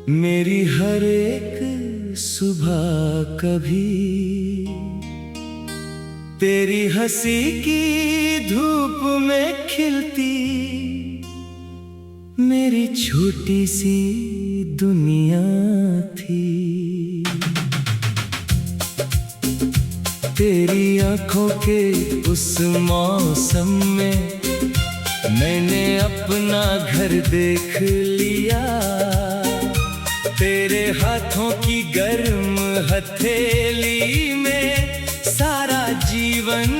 मेरी हर एक सुबह कभी तेरी हंसी की धूप में खिलती, मेरी छोटी सी दुनिया थी। तेरी आंखों के उस मौसम में मैंने अपना घर देख लिया। तेरे हाथों की गर्म हथेली में सारा जीवन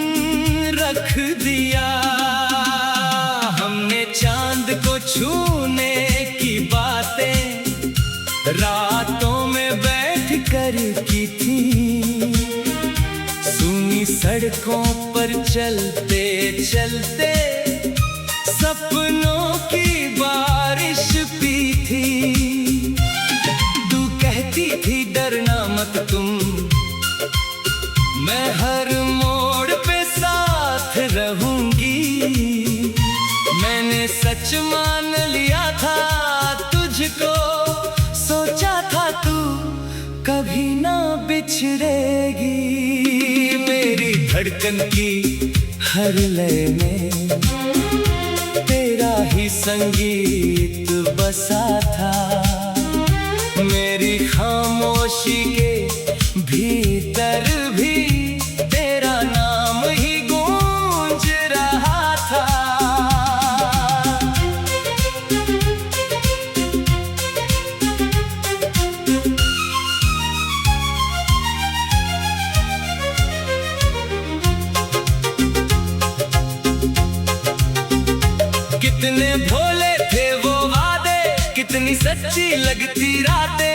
रख दिया। हमने चांद को छूने की बातें रातों में बैठ कर की थी। सुनी सड़कों पर चलते चलते सपनों की बारिश भी थी। तू कहती थी डरना मत तुम, मैं हर मोड़ पे साथ रहूंगी। मैंने सच मान लिया था तुझको, सोचा था तू कभी ना बिछड़ेगी। मेरी धड़कन की हर लय में तेरा ही संगीत बसा था। मेरी खामोशी के भीतर भी तेरा नाम ही गूंज रहा था। कितने भोले थे वो वादे, कितनी सच्ची लगती रातें।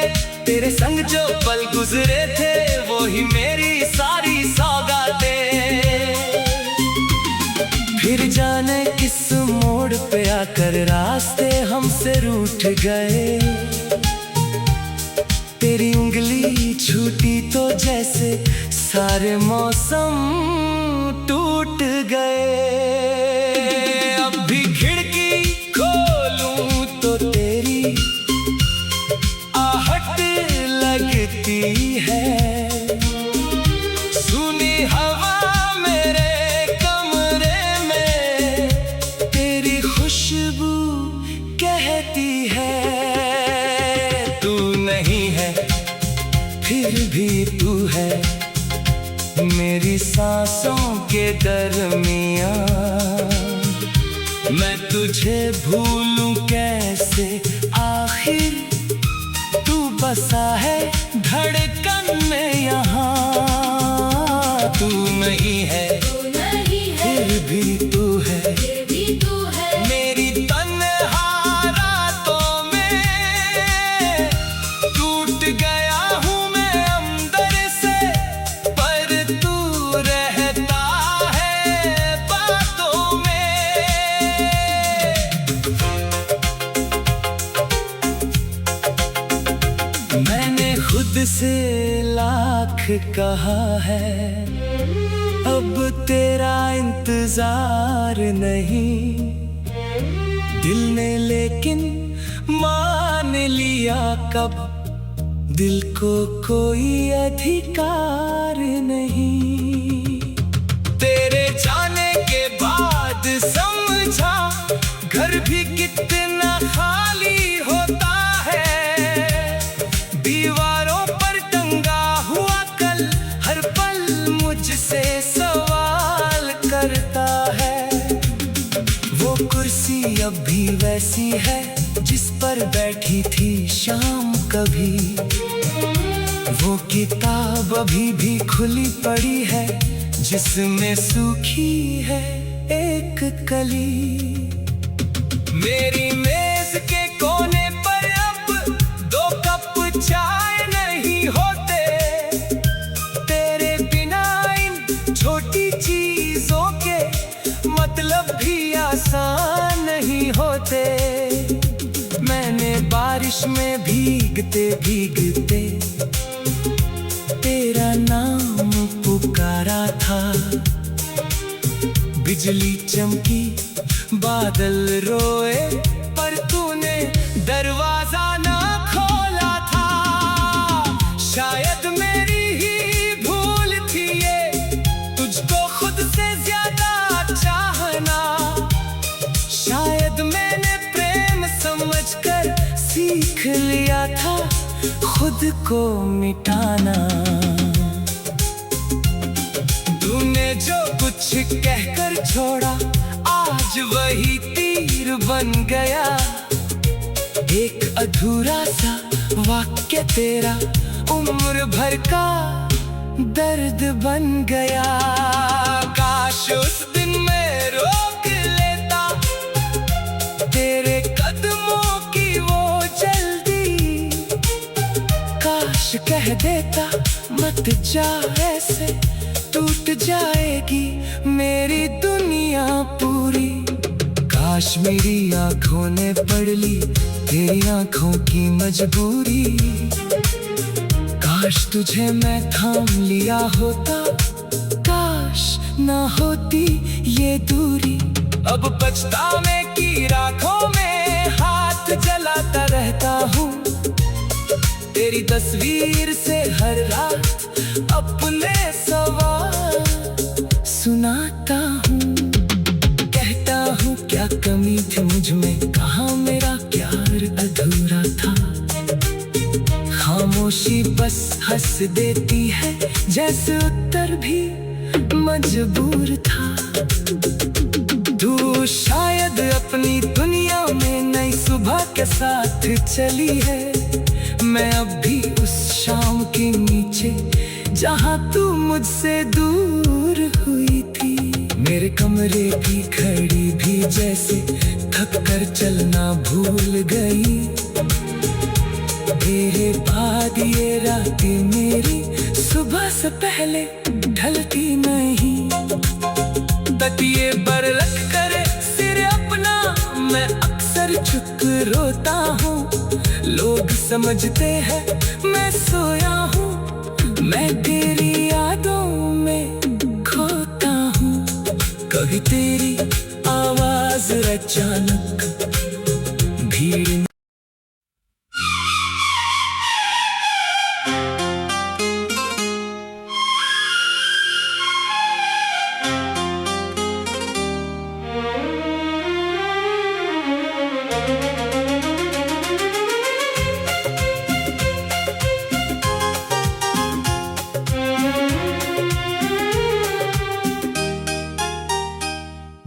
तेरे संग जो पल गुजरे थे वो ही मेरी सारी सौगातें। फिर जाने किस मोड़ पे आकर रास्ते हमसे रूठ गए। तेरी उंगली छूटी तो जैसे सारे मौसम टूट गए। है सुनी हवा मेरे कमरे में तेरी खुशबू कहती है। तू नहीं है फिर भी तू है मेरी सांसों के दरमियां। मैं तुझे भूलूं कैसे, आखिर तू बसा है धड़कन में यहाँ। तू नहीं है फिर भी तू है मेरी तन्हा रातों में। टूट गया हूँ मैं अंदर से, पर तू रहता है बातों में। मैंने खुद से लाख कहा है अब तेरा इंतजार नहीं। दिल ने लेकिन मान लिया कब, दिल को कोई अधिकार नहीं। तेरे जाने के बाद समझा घर भी कितना खाली होता है। दीवारों पर टंगा हुआ कल हर पल मुझसे सवाल करता है। वो कुर्सी अब भी वैसी है जिस पर बैठी थी शाम कभी। वो किताब अभी भी खुली पड़ी है जिसमें सूखी है एक कली। मेरी मेज के कोने पर अब 2 कप चाय नहीं होते। तेरे बिना इन छोटी चीजों के मतलब भी आसान नहीं होते। मैंने बारिश में भीगते भीगते तेरा नाम पुकारा था। बिजली चमकी बादल रोए पर तूने दरवाजा ना खोला। सीख लिया था खुद को मिटाना। तूने जो कुछ कहकर छोड़ा आज वही तीर बन गया। एक अधूरा सा वाक्य तेरा उम्र भर का दर्द बन गया। काश उस दिन मैं रोक लेता तेरे कदमों की वो जल्दी। काश कह देता मत जा ऐसे, टूट जाएगी मेरी दुनिया पूरी। काश मेरी आंखों ने पढ़ ली तेरी आंखों की मजबूरी। काश तुझे मैं थाम लिया होता, काश ना होती ये दूरी। अब पछतावे की राखों में हाथ जलाता रहता हूँ। तेरी तस्वीर से हर रात अपने सवाल सुनाता हूँ। कहता हूँ क्या कमी थी मुझ में, कहाँ मेरा प्यार अधूरा था। खामोशी बस हंस देती है जैसे उत्तर भी मजबूर था। तू शायद अपनी दुनिया में नई सुबह के साथ चली है। मैं अब भी उस शाम के नीचे जहाँ तू मुझसे दूर हुई थी। मेरे कमरे की घड़ी भी जैसे थक कर चलना भूल गई। तेरे बाद ये रातें मेरी सुबह से पहले ढलती नहीं। तकिए पर रख कर सिर अपना मैं अक्सर चुप रोता हूँ। लोग समझते हैं मैं सोया हूँ, मैं तेरी यादों में खोता हूँ। कभी तेरी आवाज अचानक भीड़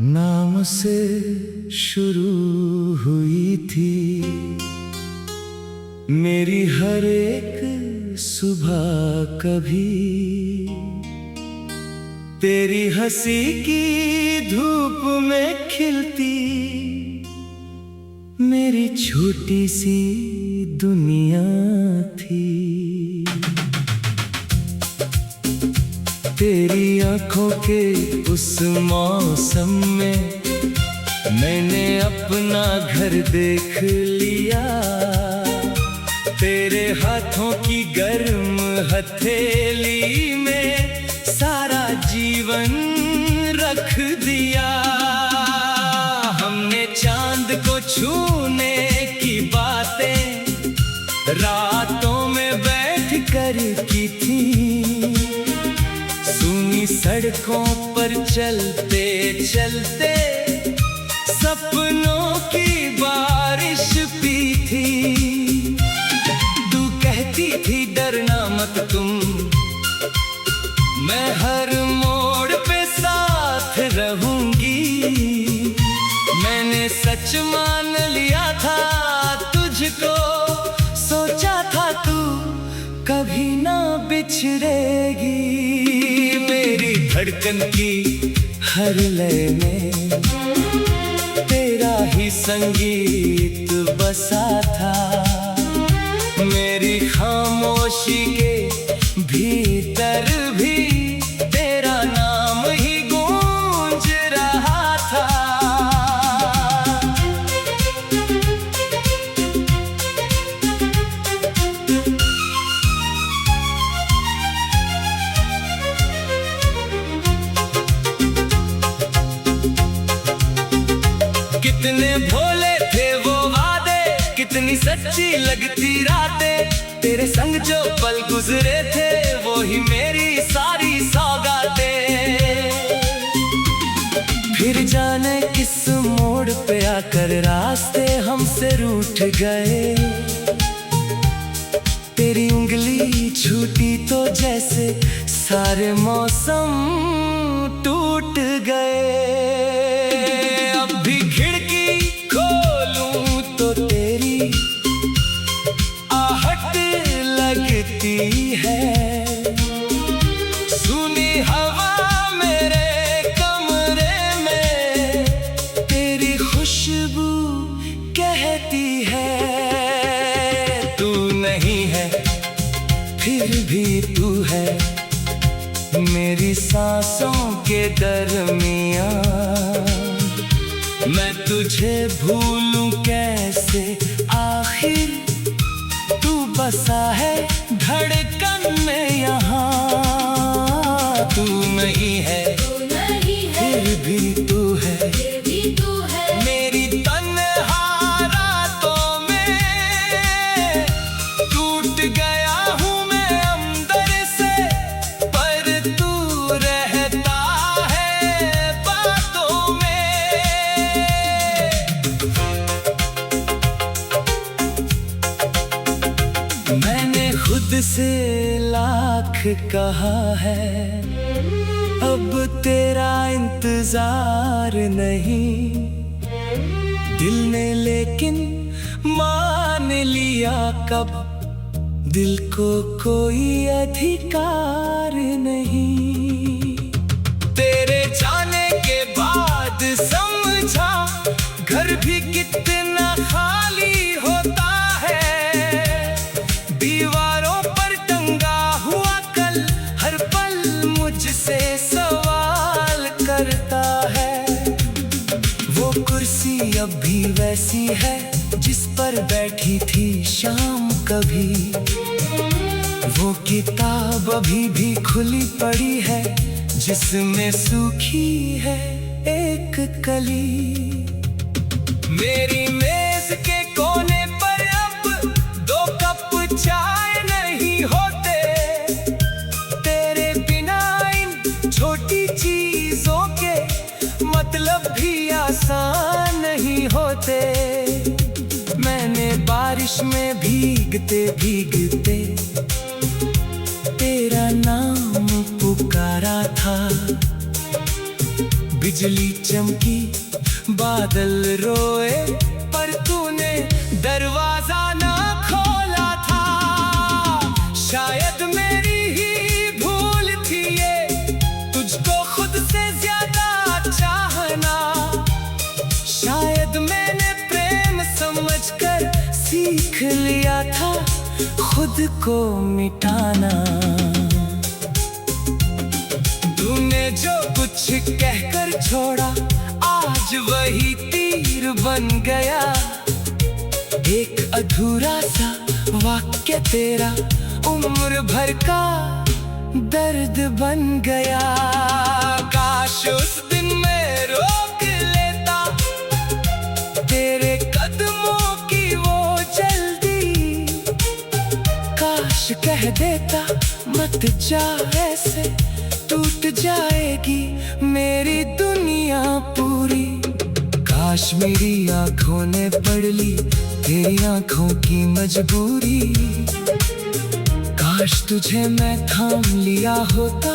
नाम से शुरू हुई थी मेरी हर एक सुबह। कभी तेरी हंसी की धूप में खिलती मेरी छोटी सी दुनिया थी। तेरी आंखों के उस मौसम में मैंने अपना घर देख लिया। तेरे हाथों की गर्म हथेली में सारा जीवन रख दिया। हमने चांद को छूने की बातें रातों में बैठ कर की थी। सुनी सड़कों पर चलते चलते सपनों की बारिश भी थी। तू कहती थी डरना मत तुम, मैं हर मोड़ पे साथ रहूंगी। मैंने सच मान लिया था तुझको, सोचा था तू कभी ना बिछड़ेगी। मेरी धड़कन की हर लय में तेरा ही संगीत बसा था। मेरी खामोशी के भीतर भी तेरा नाम ही गूंज रहा था। कितने भोले थे वो वादे, कितनी सच्ची लगती रातें। तेरे संग जो पल गुजरे थे वो ही मेरी सारी सौगातें। फिर जाने किस मोड़ पे आकर रास्ते हमसे रूठ गए। तेरी उंगली छूटी तो जैसे सारे मौसम टूट गए। अब भी खिड़की खोलूं तो तेरी आहट लगती है। सुनी हवा मेरे कमरे में तेरी खुशबू कहती है। तू नहीं है फिर भी तू है मेरी सांसों के दरमियां। मैं तुझे भूलूं कैसे, आखिर तू बसा है धड़कन में यहाँ। तू नहीं है फिर भी तू है मेरी तन्हा रातों में। टूट गया हूँ मैं अंदर से, पर तू रहता है बातों में। मैंने खुद से लाख कहा है, अब तेरा इंतजार नहीं। दिल ने लेकिन मान लिया कब, दिल को कोई अधिकार नहीं। तेरे जाने के बाद समझा घर भी कितना खाली होता है। दीवारों पर टंगा हुआ कल हर पल मुझसे सवाल करता है। वो कुर्सी अब भी वैसी है जिस पर बैठी थी शाम कभी। वो किताब अभी भी खुली पड़ी है जिसमें सूखी है एक कली। मेरी मेज के कोने पर अब 2 कप चाय नहीं होते। तेरे बिना इन छोटी चीजों के मतलब भी आसान नहीं होते। मैंने बारिश में भीगते भीगते तेरा नाम पुकारा था। बिजली चमकी बादल रोए पर तूने दरवाजा ना खोला था। शायद मेरी ही भूल थी ये, तुझको खुद से ज्यादा चाहना। शायद मैंने प्रेम समझकर सीख लिया था खुद को मिटाना। तूने जो कुछ कहकर छोड़ा आज वही तीर बन गया। एक अधूरा सा वाक्य तेरा उम्र भर का दर्द बन गया। काश उस दिन मैं रोक लेता तेरे कदमों की वो जल्दी। काश कह देता मत जा ऐसे, टूट जाएगी मेरी दुनिया पूरी। काश मेरी आंखों ने पढ़ ली तेरी आंखों की मजबूरी। काश तुझे मैं थाम लिया होता,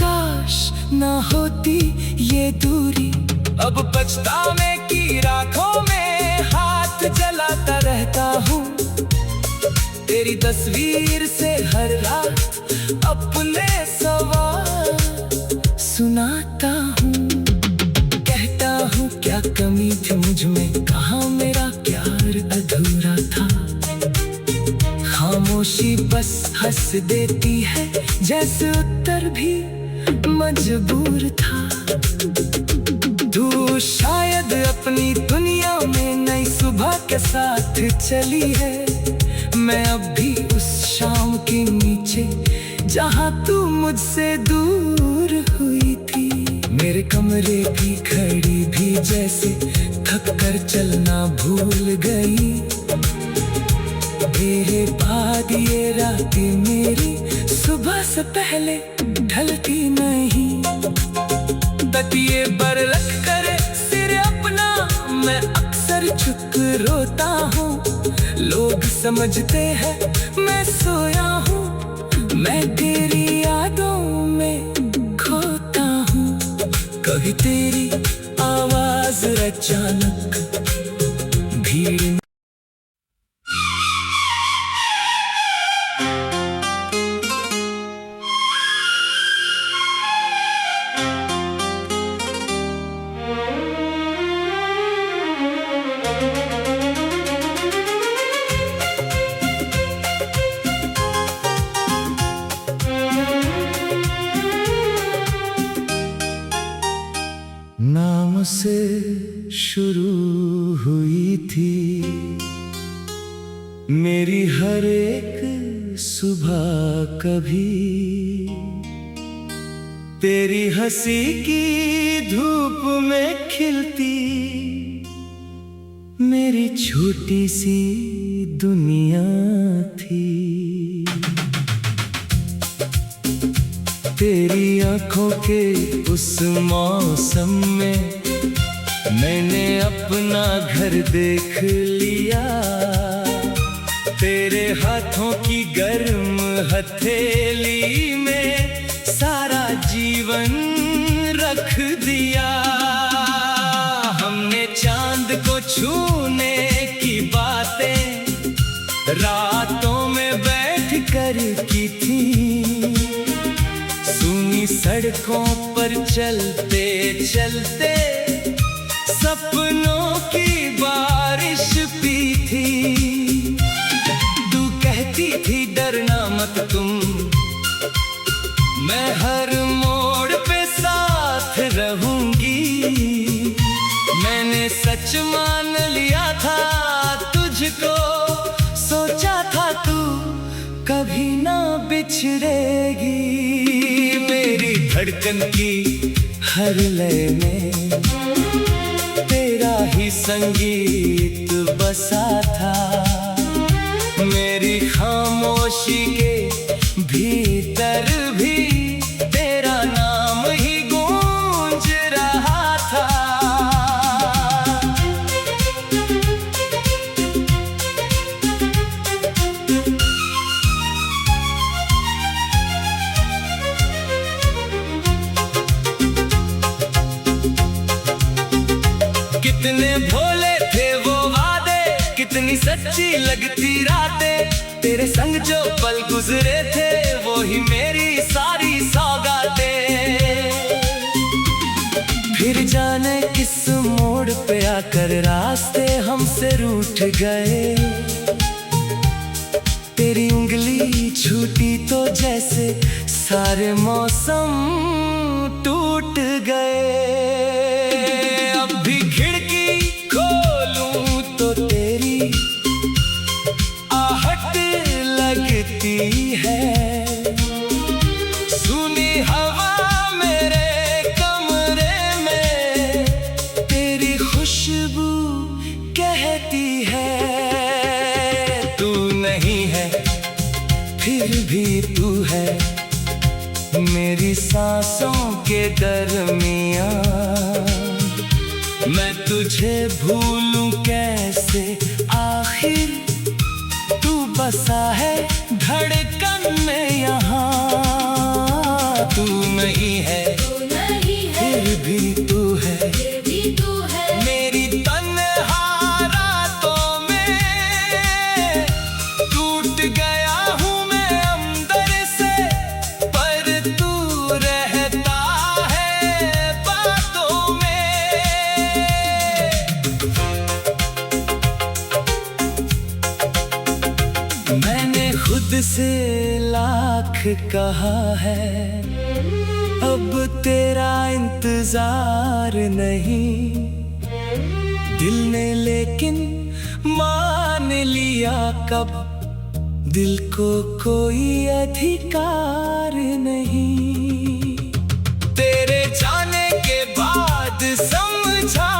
काश ना होती ये दूरी। अब पछतावे की राखों में हाथ जलाता रहता हूँ। तेरी तस्वीर से हर रात अपने सवाल सुनाता हूँ। कहता हूँ क्या कमी थी मुझ में, कहाँ मेरा प्यार अधूरा था। खामोशी बस हंस देती है जैसे उत्तर भी मजबूर था। तू शायद अपनी दुनिया में नई सुबह के साथ चली है। मैं अब भी उस शाम के नीचे जहाँ तू मुझसे दूर हुई थी। मेरे कमरे की घड़ी भी जैसे थक कर चलना भूल गई। तेरे बाद ये रातें मेरी सुबह से पहले ढलती नहीं। तकिए पर रख कर सिर अपना मैं अक्सर झुक रोता हूँ। लोग लोग समझते हैं मैं सोया हूँ, मैं तेरी यादों में खोता हूँ। कभी तेरी आवाज अचानक भीड़ नाम से शुरू हुई थी मेरी हर एक सुबह, कभी तेरी हंसी की धूप में खिलती मेरी छोटी सी दुनिया थी। तेरी आंखों के उस मौसम में मैंने अपना घर देख लिया, तेरे हाथों की गर्म हथेली में सारा जीवन रख दिया। हमने चांद को छूने की बातें रातों में बैठ कर की थी, सुनी सड़कों पर चलते चलते सपनों की बारिश पी थी। तू कहती थी डरना मत तुम, मैं हर मोड़ पे साथ रहूंगी। मैंने सच मान लिया था तुझको, सोचा था तू कभी ना बिछड़ेगी। मेरी धड़कन की हर लय में तेरा ही संगीत बसा था, मेरी खामोशी के भीतर भी तेरा नाम ही गूंज रहा था। कितने भोले थे वो वादे, कितनी सच्ची लगती रातें, तेरे संग जो पल गुजरे थे वो ही मेरी सारी सौगातें। फिर जाने किस मोड़ पे आकर रास्ते हमसे रूठ गए, तेरी उंगली छूटी तो जैसे सारे मौसम टूट गए। है सुनी हवा मेरे कमरे में तेरी खुशबू कहती है तू नहीं है फिर भी तू है मेरी सांसों के दरमियां। मैं तुझे भूलूं कैसे, आखिर तू बसा है धड़कन में यहाँ। तू नहीं है फिर भी तू है, मेरी तन्हा रातों में टूट गया हूँ मैं अंदर से, पर तू रहता है बातों में। मैंने खुद से लाख कहा है अब तेरा इंतजार नहीं, दिल ने लेकिन मान लिया कब दिल को कोई अधिकार नहीं। तेरे जाने के बाद समझा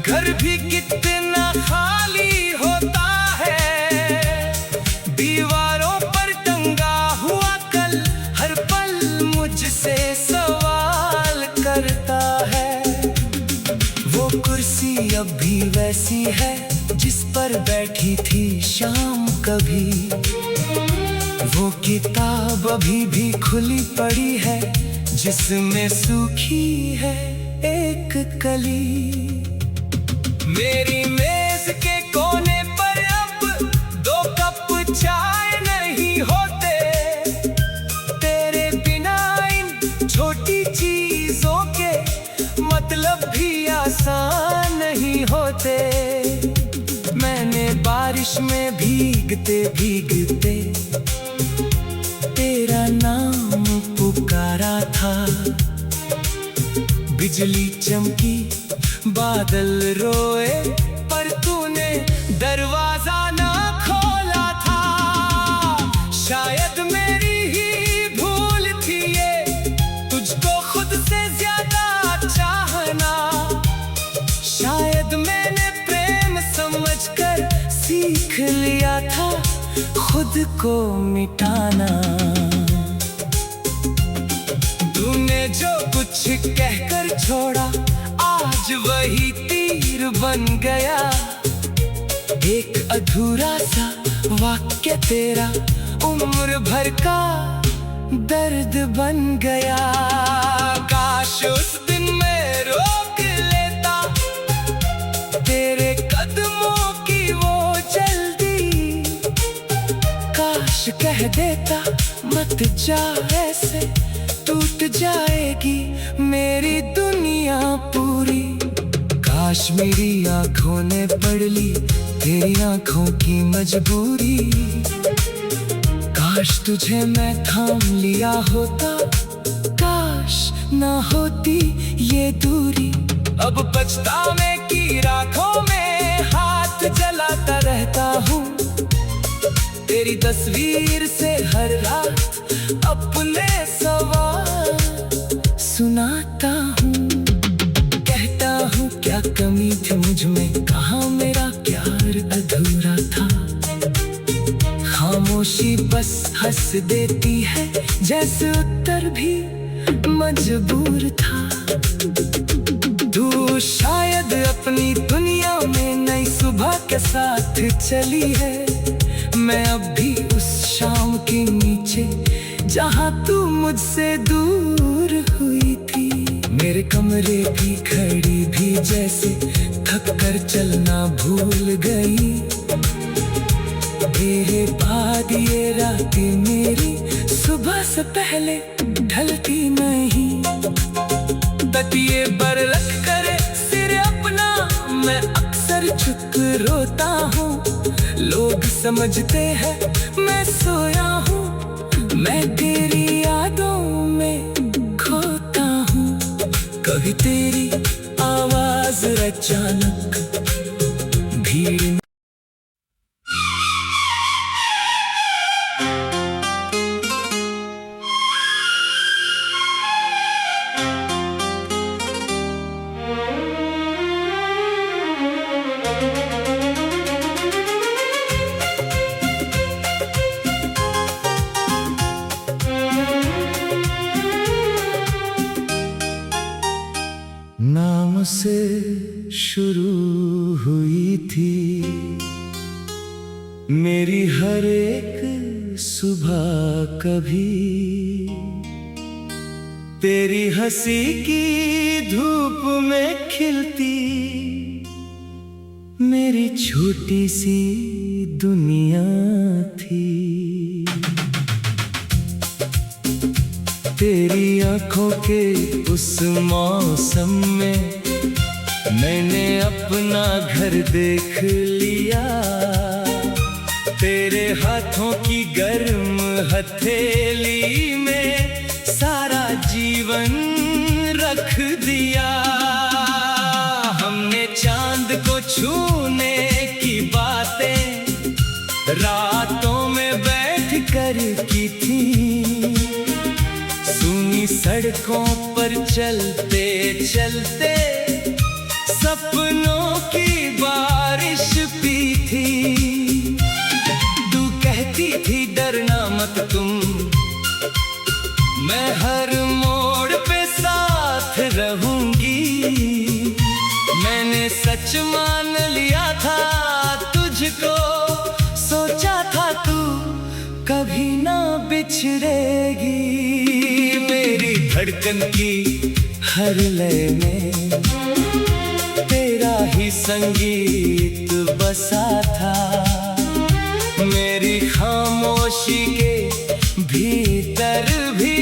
घर भी कितना खाली होता है, दीवारों पर टंगा हुआ कल हर पल मुझसे सवाल करता है। वो कुर्सी अब भी वैसी है जिस पर बैठी थी शाम कभी। वो किताब अभी भी खुली पड़ी है जिसमें सूखी है एक कली। मेरी मेज के कोने पर अब 2 कप चाय नहीं होते। तेरे बिना इन छोटी चीजों के मतलब भी आसान नहीं होते। मैंने बारिश में भीगते भीगते तेरा नाम पुकारा था। बिजली चमकी, बादल रोए, पर तूने दरवाजा ना खोला था। शायद मेरी ही भूल थी ये, तुझको खुद से ज्यादा चाहना। शायद मैंने प्रेम समझकर सीख लिया था खुद को मिटाना। तूने जो कुछ कहकर छोड़ा आज वही तीर बन गया। एक अधूरा सा वाक्य तेरा उम्र भर का दर्द बन गया। काश उस दिन मैं रोक लेता तेरे कदमों की वो जल्दी। काश कह देता मत जा ऐसे, टूट जाएगी मेरी दुनिया पूरी। काश मेरी आंखों ने पढ़ ली तेरी आंखों की मजबूरी। काश तुझे मैं थाम लिया होता, काश ना होती ये दूरी। अब पछतावे की राखों में हाथ जलाता रहता हूँ। तेरी तस्वीर से हर रात अपने सवाल सुनाता हूँ। कहता हूँ क्या कमी थी मुझ में, कहाँ मेरा प्यार अधूरा था। खामोशी बस हंस देती है जैसे उत्तर भी मजबूर था। तू शायद अपनी दुनिया में नई सुबह के साथ चली है। मैं अब भी उस शाम के नीचे जहाँ तू मुझसे दूर हुई थी। मेरे कमरे की घड़ी भी जैसे थक कर चलना भूल गई। तेरे बाद ये रातें मेरी सुबह से पहले ढलती नहीं। तकिए पर रख कर सिर अपना मैं अक्सर चुप रोता हूँ। लोग समझते हैं मैं सोया हूँ, मैं तेरी यादों में खोता हूँ। कभी तेरी आवाज अचानक भीड़ नाम से शुरू हुई थी मेरी हर एक सुबह कभी। तेरी हंसी की धूप में खिलती मेरी छोटी सी दुनिया थी। तेरी आंखों के उस मौसम में मैंने अपना घर देख लिया। तेरे हाथों की गर्म हथेली में सारा जीवन रख दिया। हमने चांद को छूने की बातें रातों में बैठ कर की थी। सुनी सड़कों पर चलते चलते सपनों की बारिश भी थी। तू कहती थी डरना मत तुम, मैं हर मोड़ पे साथ रहूंगी। मैंने सच मान लिया था तुझको कभी ना बिछड़ेगी मेरी धड़कन की हर लय में तेरा ही संगीत बसा था। मेरी खामोशी के भीतर भी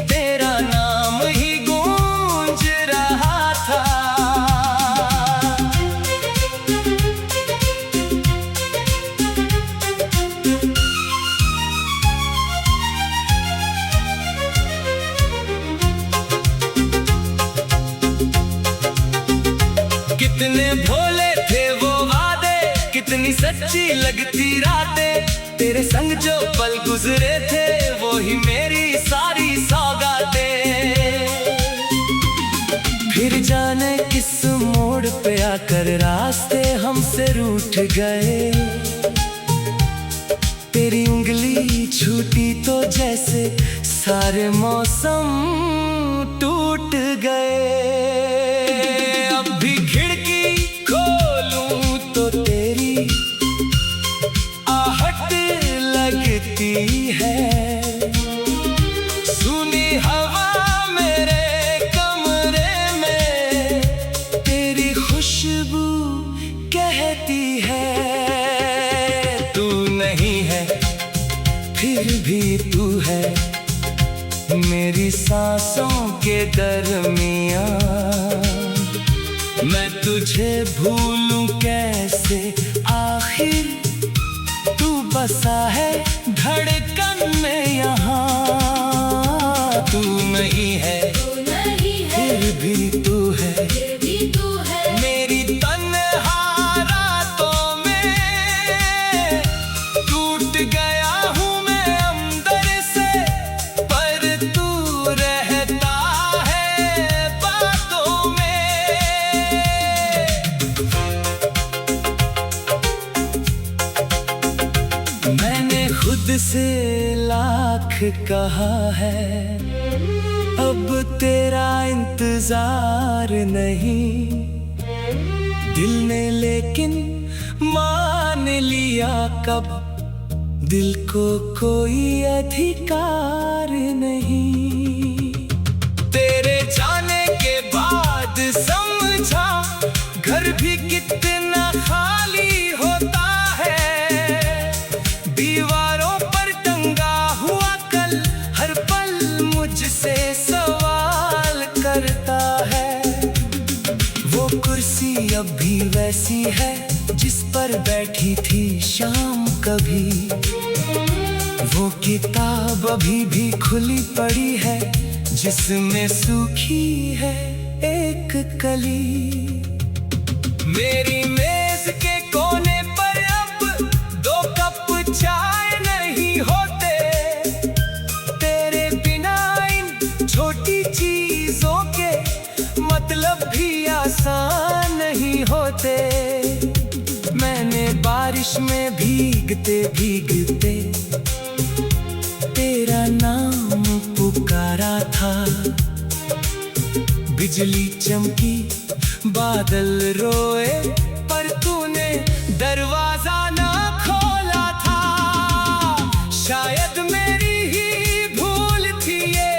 तेरा नाम ही गूंज रहा था। कितने भोले थे वो वादे, कितनी सच्ची लगती रातें, तेरे संग जो पल गुजरे थे वो ही मेरी सारी सौगातें। फिर जाने किस मोड़ पे आकर रास्ते हमसे रूठ गए, तेरी उंगली छूटी तो जैसे सारे मौसम टूट गए। अब भी खिड़की खोलूं तो तेरी आहट लगती है, सुनी हवा मेरे कमरे में तेरी खुशबू कहती है। तू नहीं है फिर भी तू है मेरी सांसों के दरमियां। मैं तुझे भूलूं कैसे, आखिर तू बसा है धड़कन में यहाँ। तू नहीं है फिर भी तू है मेरी तन्हा रातों में। टूट गया हूँ मैं अंदर से, पर तू रहता है बातों में। मैंने खुद से लाख कहा है, अब तेरा इंतजार नहीं। दिल ने लेकिन मान लिया कब, दिल को कोई अधिकार नहीं। तेरे जाने के बाद समझा घर भी कितना खाली होता है। दीवारों पर टंगा हुआ कल हर पल मुझसे सवाल करता है। वो कुर्सी अब भी वैसी है जिस पर बैठी थी शाम कभी। वो किताब अभी भी खुली पड़ी है जिसमें सूखी है एक कली। मेरी मेज के कोने पर अब 2 कप चाय नहीं होते, तेरे बिना इन छोटी चीजों के मतलब भी आसान नहीं होते। मैंने बारिश में भीगते भीगते तेरा नाम पुकारा था। बिजली चमकी बादल रोए पर तूने दरवाजा ना खोला था। शायद मेरी ही भूल थी ये,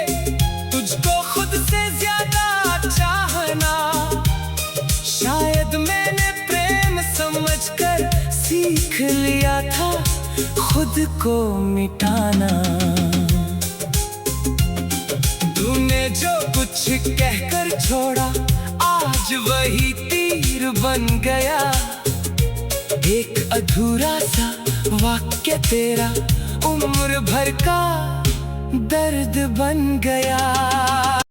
तुझको खुद से ज्यादा चाहना। शायद मैंने प्रेम समझकर सीख लिया था खुद को मिटाना। तूने जो कुछ कहकर छोड़ा आज वही तीर बन गया। एक अधूरा सा वाक्य तेरा उम्र भर का दर्द बन गया।